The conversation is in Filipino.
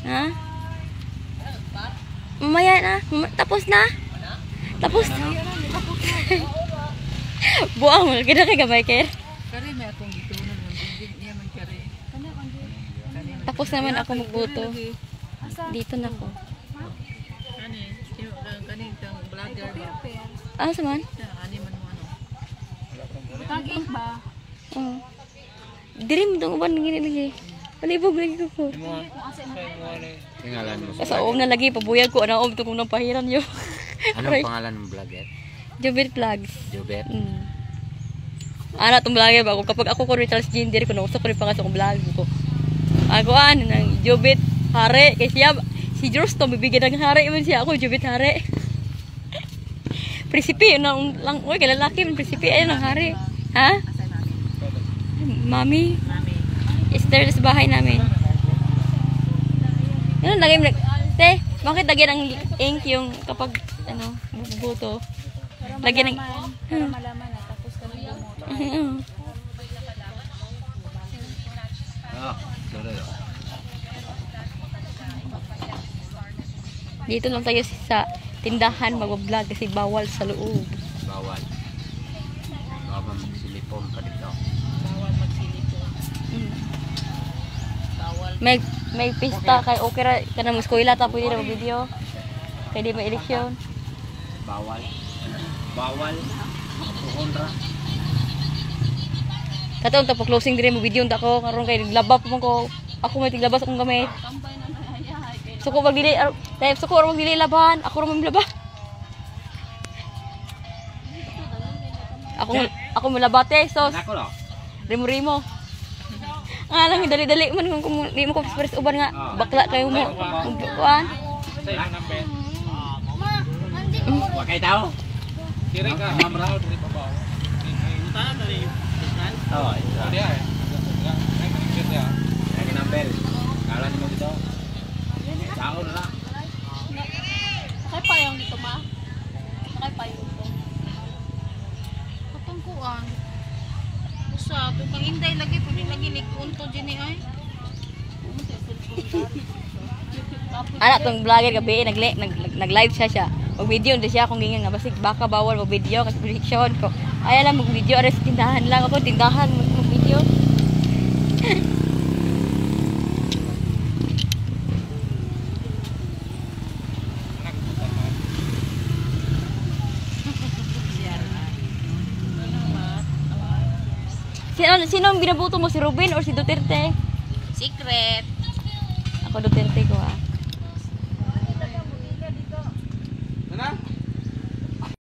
Ha? Mamaya na. Tapos na? Tapos na? Buang mo. Kaya kay gamay, Ker. Kari may akong itunan. Hindi man kari. Tapos naman ako magbuto. Dito na ako. Kani kang vlogger. Ah, saman? Ani man mo ano. Tagig ba? Oo. Diri mo itong uban gini lagi. Palibog lagi ko. Pangalan mo. Sa oom na lagi, pabuyag ko. Ano, oom ito kung nang pahiran yun. Anong pangalan ng vlogger? Jobit Vlogs. Jobet? Ana itong vlogger ba? Kapag ako ko rin transgender ko, nausap ko rin pangas akong vlog ko. Ako ng Jobit Hare. Kaya siya, si Joros to, bibigyan ng Hare. Iman siya ako, Jobit Hare. Presipi, yun lang. Uy, kalalaki, presipi. Ayun ang Hare. Ha? Mami. Esther sa bahay namin. Ano, lagay mo. Te, bakit lagyan ng ink yung kapag, ano, bubuto? Lagyan ng... Para malaman na. Tapos kami lumoto. Sorry. Dito lang tayo sa tindahan mag-vlog kasi bawal sa loob. Bawal. Bawal magsilipon ka dito. Bawal magsilipon. Bawal. May pista kay okay ra kana mo eskwela ta pwede na video. Kay di may eleksyon. Bawal. Bawal. Honra. Katong ta po closing dire mo video nta ko karon kay naglaba pa man ko. Ako may tiglabas akong gamit. Tambay na nayahay. Suko magdili, type suko magdili laban. Ako ra maglaba. Ako mulabate sos. Nako lo. Rimo-rimo. Nga lang, dali-dali man kung di mo ko express uban nga. Bakla kayo mo. Kuan. Wa kay tao. Kira ka, mamrao dari baba. Punta dari Bukan. Oh, Dia ya. Ya. Lagi nampel. Kalan mo dito. Tao na. Sakay pa yung dito ma? Sakay pa yung dito. Katungkuan. Usap. Kung hinday lagi, pwede lagi likunto dyan eh ay. Anak tong vlogger gabi nag-live siya. Mag-video ndi siya kung gingan nga basig baka bawal mag-video kasi prediction ko. Ay lang mag-video ares tindahan lang ako tindahan mag-video. Sino ang binabuto mo? Si Ruben or si Duterte? Secret. Ako Duterte ko ah.